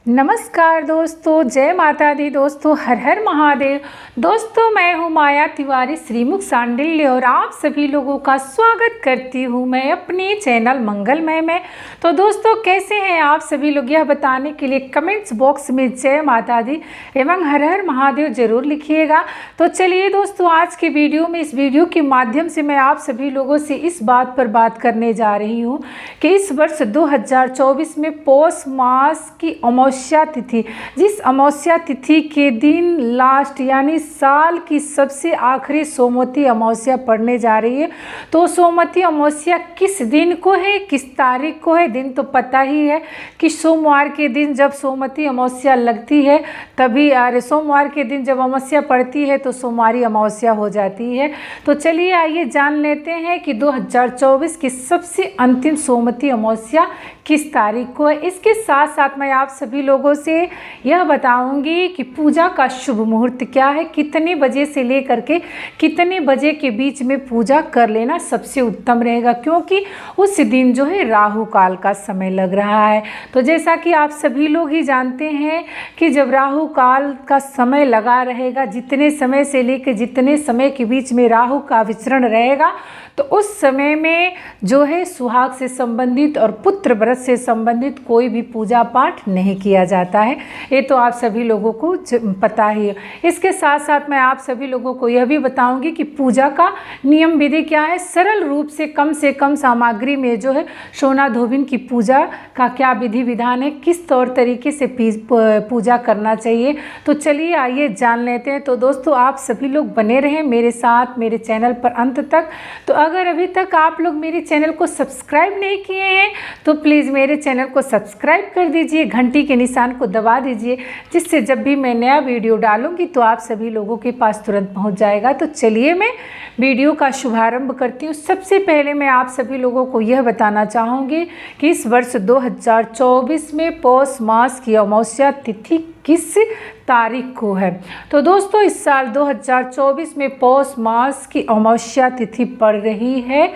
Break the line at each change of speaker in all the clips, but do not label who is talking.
नमस्कार दोस्तों, जय माता दी दोस्तों, हर हर महादेव। दोस्तों मैं हूँ माया तिवारी श्रीमुख सांडिल्य और आप सभी लोगों का स्वागत करती हूँ मैं अपने चैनल मंगलमय में। तो दोस्तों कैसे हैं आप सभी लोग, यह बताने के लिए कमेंट्स बॉक्स में जय माता दी एवं हर हर महादेव जरूर लिखिएगा। तो चलिए दोस्तों, आज के वीडियो में इस वीडियो के माध्यम से मैं आप सभी लोगों से इस बात पर बात करने जा रही हूँ कि इस वर्ष 2024 में पौष मास की अमावस्या तिथि, जिस अमावस्या तिथि के दिन लास्ट यानी साल की सबसे आखिरी सोमवती अमावस्या पड़ने जा रही है। तो सोमवती अमावस्या किस दिन को है, किस तारीख को है, दिन तो पता ही है कि सोमवार के दिन जब सोमवती अमावस्या लगती है तभी सोमवार के दिन जब अमावस्या पड़ती है तो सोमवारी अमावस्या हो जाती है। तो चलिए आइए जान लेते हैं कि 2024 की सबसे अंतिम सोमवती अमावस्या किस तारीख को है। इसके साथ साथ मैं आप सभी लोगों से यह बताऊंगी कि पूजा का शुभ मुहूर्त क्या है, कितने बजे से लेकर के कितने बजे के बीच में पूजा कर लेना सबसे उत्तम रहेगा, क्योंकि उस दिन जो है राहु काल का समय लग रहा है। तो जैसा कि आप सभी लोग ही जानते हैं कि जब राहु काल का समय लगा रहेगा, जितने समय से लेकर जितने समय के बीच में राहु का विचरण रहेगा, तो उस समय में जो है सुहाग से संबंधित और पुत्र व्रत से संबंधित कोई भी पूजा पाठ नहीं किया जाता है। ये तो आप सभी लोगों को पता ही है। इसके साथ साथ मैं आप सभी लोगों को यह भी बताऊंगी कि पूजा का नियम विधि क्या है, सरल रूप से कम सामग्री में जो है सोना धोबिन की पूजा का क्या विधि विधान है, किस तौर तरीके से पूजा करना चाहिए। तो चलिए आइए जान लेते हैं। तो दोस्तों आप सभी लोग बने रहें मेरे साथ मेरे चैनल पर अंत तक। तो अगर अभी तक आप लोग मेरे चैनल को सब्सक्राइब नहीं किए हैं तो प्लीज़ मेरे चैनल को सब्सक्राइब कर दीजिए, घंटी के निशान को दबा दीजिए, जिससे जब भी मैं नया वीडियो डालूंगी तो आप सभी लोगों के पास तुरंत पहुंच जाएगा। तो चलिए मैं वीडियो का शुभारंभ करती हूँ। सबसे पहले मैं आप सभी लोगों को यह बताना चाहूँगी कि इस वर्ष 2024 में पौष मास की अमावस्या तिथि किस तारीख को है। तो दोस्तों इस साल 2024 में पौष मास की अमावस्या तिथि पड़ रही है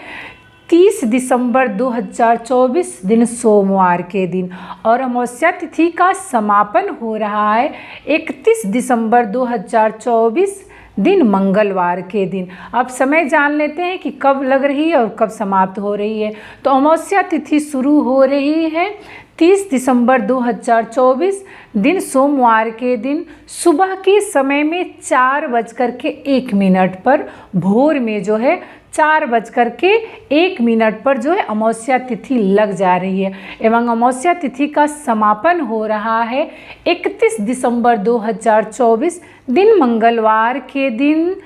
30 दिसंबर 2024 दिन सोमवार के दिन, और अमावस्या तिथि का समापन हो रहा है 31 दिसंबर 2024 दिन मंगलवार के दिन। अब समय जान लेते हैं कि कब लग रही है और कब समाप्त हो रही है। तो अमावस्या तिथि शुरू हो रही है 30 दिसंबर 2024 दिन सोमवार के दिन सुबह के समय में 4:01 पर, भोर में जो है 4:01 पर जो है अमावस्या तिथि लग जा रही है, एवं अमावस्या तिथि का समापन हो रहा है 31 दिसंबर 2024 दिन मंगलवार के दिन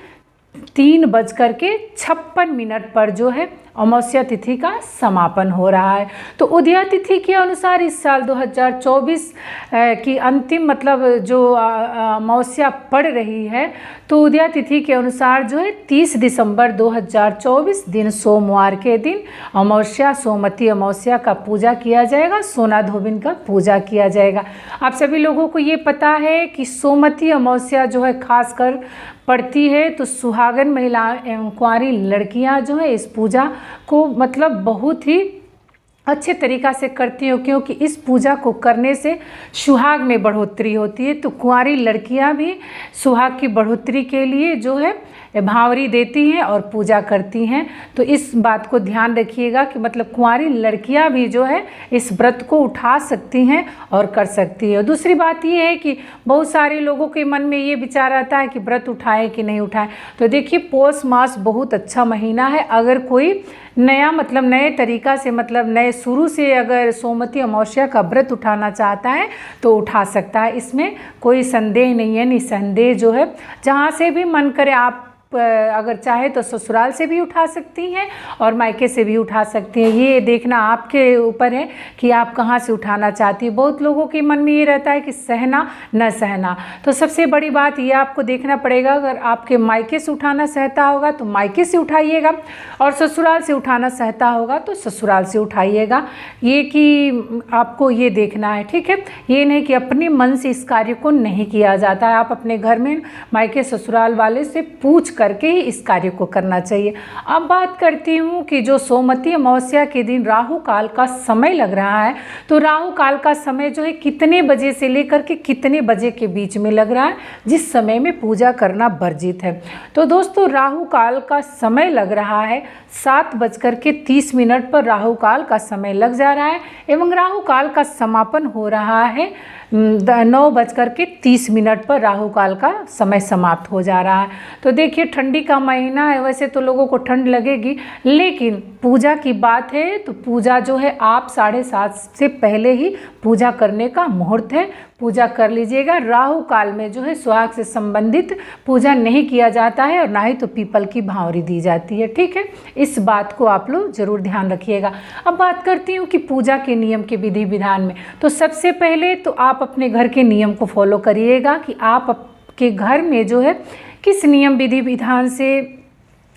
3:56 पर जो है अमावस्या तिथि का समापन हो रहा है। तो उदया तिथि के अनुसार इस साल 2024 की अंतिम मतलब जो अमावस्या पड़ रही है, तो उदया तिथि के अनुसार जो है 30 दिसंबर 2024 दिन सोमवार के दिन अमावस्या सोमवती अमावस्या का पूजा किया जाएगा, सोना धोबिन का पूजा किया जाएगा। आप सभी लोगों को ये पता है कि सोमवती अमावस्या जो है खासकर पड़ती है तो सुहागन महिला एवं कुंवारी लड़कियां जो है इस पूजा को मतलब बहुत ही अच्छे तरीक़ा से करती हो, क्योंकि इस पूजा को करने से सुहाग में बढ़ोतरी होती है। तो कुंवारी लड़कियां भी सुहाग की बढ़ोतरी के लिए जो है भावरी देती हैं और पूजा करती हैं। तो इस बात को ध्यान रखिएगा कि मतलब कुंवारी लड़कियां भी जो है इस व्रत को उठा सकती हैं और कर सकती है। दूसरी बात ये है कि बहुत सारे लोगों के मन में ये विचार आता है कि व्रत उठाए कि नहीं उठाए। तो देखिए पौष मास बहुत अच्छा महीना है। अगर कोई नया मतलब नए तरीक़ा से मतलब नए शुरू से अगर सोमवती अमावस्या का व्रत उठाना चाहता है तो उठा सकता है, इसमें कोई संदेह नहीं है। निसंदेह जो है जहाँ से भी मन करे आप अगर चाहे तो ससुराल से भी उठा सकती हैं और मायके से भी उठा सकती हैं। ये देखना आपके ऊपर है कि आप कहाँ से उठाना चाहती हैं। बहुत लोगों के मन में ये रहता है कि सहना न सहना। तो सबसे बड़ी बात ये आपको देखना पड़ेगा, अगर आपके मायके से उठाना सहता होगा तो मायके से उठाइएगा, और ससुराल से उठाना सहता होगा तो ससुराल से उठाइएगा। ये कि आपको ये देखना है, ठीक है। ये नहीं कि अपने मन से इस कार्य को नहीं किया जाता है। आप अपने घर में मायके ससुराल वाले से पूछ करके ही इस कार्य को करना चाहिए। अब बात करती हूँ कि जो सोमवती अमावस्या के दिन राहु काल का समय लग रहा है, तो राहु काल का समय जो है कितने बजे से लेकर के कितने बजे के बीच में लग रहा है, जिस समय में पूजा करना वर्जित है। तो दोस्तों राहु काल का समय लग रहा है 7:30 पर राहु काल का समय लग जा रहा है एवं राहु काल का समापन हो रहा है 9:30 पर राहु काल का समय समाप्त हो जा रहा है। तो देखिए ठंडी का महीना है, वैसे तो लोगों को ठंड लगेगी, लेकिन पूजा की बात है तो पूजा जो है आप 7:30 से पहले ही पूजा करने का मुहूर्त है, पूजा कर लीजिएगा। राहु काल में जो है सुहाग से संबंधित पूजा नहीं किया जाता है और ना ही तो पीपल की भांवरी दी जाती है, ठीक है। इस बात को आप लोग जरूर ध्यान रखिएगा। अब बात करती हूँ कि पूजा के नियम के विधि विधान में, तो सबसे पहले तो आप अपने घर के नियम को फॉलो करिएगा कि आप आपके घर में जो है किस नियम विधि विधान से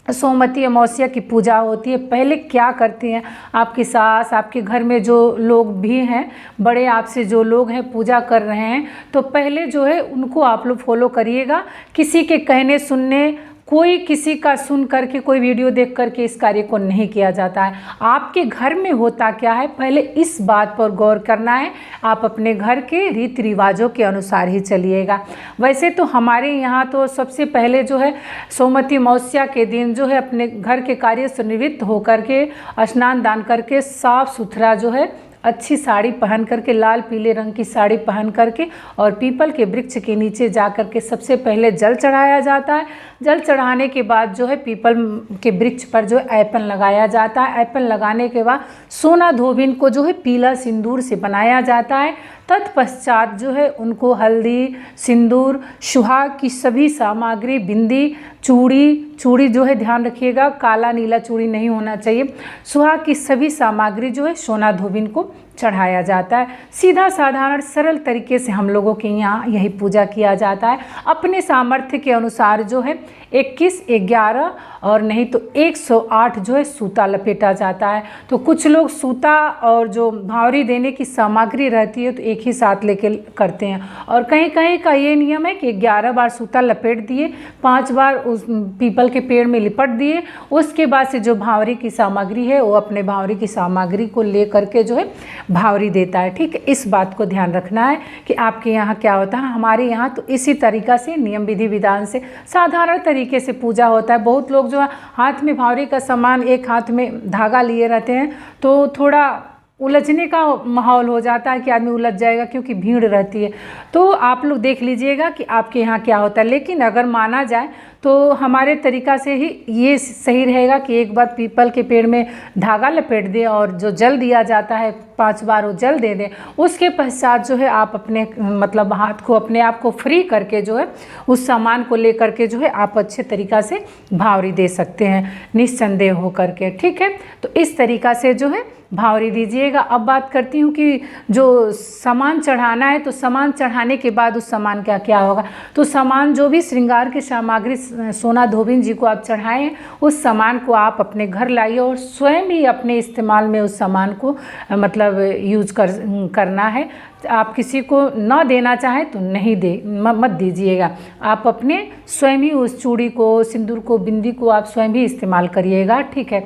सोमवती अमावस्या की पूजा होती है, पहले क्या करती हैं आपकी सास, आपके घर में जो लोग भी हैं, बड़े आपसे जो लोग हैं पूजा कर रहे हैं, तो पहले जो है उनको आप लोग फॉलो करिएगा। किसी के कहने सुनने, कोई किसी का सुन करके, कोई वीडियो देख करके इस कार्य को नहीं किया जाता है। आपके घर में होता क्या है पहले इस बात पर गौर करना है। आप अपने घर के रीति रिवाजों के अनुसार ही चलिएगा। वैसे तो हमारे यहाँ तो सबसे पहले जो है सोमवती अमावस्या के दिन जो है अपने घर के कार्य से निवृत्त होकर के स्नान दान करके साफ सुथरा जो है अच्छी साड़ी पहन करके, लाल पीले रंग की साड़ी पहन करके और पीपल के वृक्ष के नीचे जा कर के सबसे पहले जल चढ़ाया जाता है। जल चढ़ाने के बाद जो है पीपल के वृक्ष पर जो है ऐपन लगाया जाता है। ऐपन लगाने के बाद सोना धोबिन को जो है पीला सिंदूर से बनाया जाता है। तत्पश्चात जो है उनको हल्दी, सिंदूर, सुहाग की सभी सामग्री, बिंदी, चूड़ी जो है ध्यान रखिएगा काला नीला चूड़ी नहीं होना चाहिए। सुहाग की सभी सामग्री जो है सोना धोबिन को चढ़ाया जाता है। सीधा साधारण सरल तरीके से हम लोगों के यहाँ यही पूजा किया जाता है। अपने सामर्थ्य के अनुसार जो है 21, 11 और नहीं तो 108 जो है सूता लपेटा जाता है। तो कुछ लोग सूता और जो भांवरी देने की सामग्री रहती है तो एक ही साथ लेके करते हैं, और कहीं कहीं का ये नियम है कि 11 बार सूता लपेट दिए, 5 बार उस पीपल के पेड़ में लिपट दिए, उसके बाद से जो भांवरी की सामग्री है वो अपने भांवरी की सामग्री को ले करके जो है भावरी देता है, ठीक है। इस बात को ध्यान रखना है कि आपके यहाँ क्या होता है। हमारे यहाँ तो इसी तरीक़ा से नियम विधि विधान से साधारण तरीके से पूजा होता है। बहुत लोग जो है हाथ में भावरी का सामान, एक हाथ में धागा लिए रहते हैं, तो थोड़ा उलझने का माहौल हो जाता है कि आदमी उलझ जाएगा क्योंकि भीड़ रहती है। तो आप लोग देख लीजिएगा कि आपके यहाँ क्या होता है। लेकिन अगर माना जाए तो हमारे तरीक़ा से ही ये सही रहेगा कि एक बार पीपल के पेड़ में धागा लपेट दें और जो जल दिया जाता है 5 बार वो जल दे दें। उसके पश्चात जो है आप अपने मतलब हाथ को, अपने आप को फ्री करके जो है उस सामान को ले करके जो है आप अच्छे तरीक़ा से भावरी दे सकते हैं निस्संदेह हो करके, ठीक है। तो इस तरीक़ा से जो है भावरी दीजिएगा। अब बात करती हूँ कि जो सामान चढ़ाना है, तो सामान चढ़ाने के बाद उस सामान का क्या होगा। तो सामान जो भी श्रृंगार की सामग्री सोना धोबिन जी को आप चढ़ाएं हैं, उस सामान को आप अपने घर लाइए और स्वयं ही अपने इस्तेमाल में उस सामान को मतलब यूज करना है। आप किसी को न देना चाहें तो नहीं मत दीजिएगा। आप अपने स्वयं ही उस चूड़ी को, सिंदूर को, बिंदी को आप स्वयं ही इस्तेमाल करिएगा, ठीक है।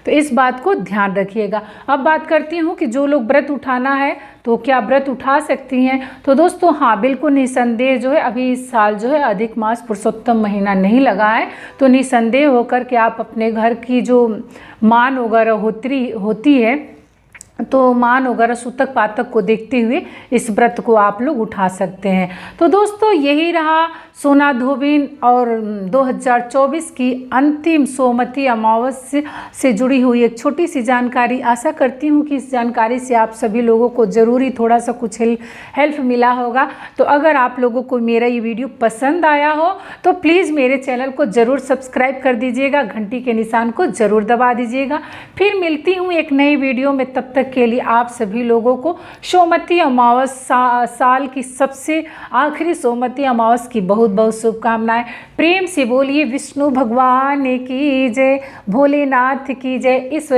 तो इस बात को ध्यान रखिएगा। अब बात करती हूँ कि जो लोग व्रत उठाना है तो क्या व्रत उठा सकती हैं। तो दोस्तों हाँ, बिल्कुल निसंदेह जो है अभी इस साल जो है अधिक मास पुरुषोत्तम महीना नहीं लगा है, तो निसंदेह होकर के आप अपने घर की जो मान वगैरह होती है तो मान वगैरह सूतक पातक को देखते हुए इस व्रत को आप लोग उठा सकते हैं। तो दोस्तों यही रहा सोना धोबिन और 2024 की अंतिम सोमवती अमावस्या से जुड़ी हुई एक छोटी सी जानकारी। आशा करती हूँ कि इस जानकारी से आप सभी लोगों को ज़रूरी थोड़ा सा कुछ हेल्प मिला होगा। तो अगर आप लोगों को मेरा ये वीडियो पसंद आया हो तो प्लीज़ मेरे चैनल को ज़रूर सब्सक्राइब कर दीजिएगा, घंटी के निशान को ज़रूर दबा दीजिएगा। फिर मिलती हूँ एक नई वीडियो में, तब तक तक के लिए आप सभी लोगों को सोमवती अमावस्या साल की सबसे आखिरी सोमवती अमावस्या की बहुत बहुत शुभकामनाएं। प्रेम से बोलिए विष्णु भगवान की जय, भोलेनाथ की जय। इस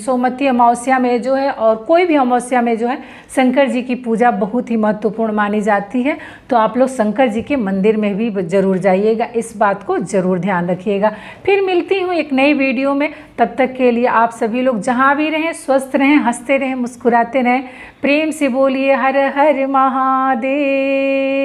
सोमवती अमावस्या में जो है और कोई भी अमावस्या में जो है शंकर जी की पूजा बहुत ही महत्वपूर्ण मानी जाती है। तो आप लोग शंकर जी के मंदिर में भी ज़रूर जाइएगा, इस बात को ज़रूर ध्यान रखिएगा। फिर मिलती हूँ एक नई वीडियो में, तब तक के लिए आप सभी लोग जहाँ भी रहें स्वस्थ रहें, हंसते रहें, मुस्कुराते रहें। प्रेम से बोलिए हर हर महादेव।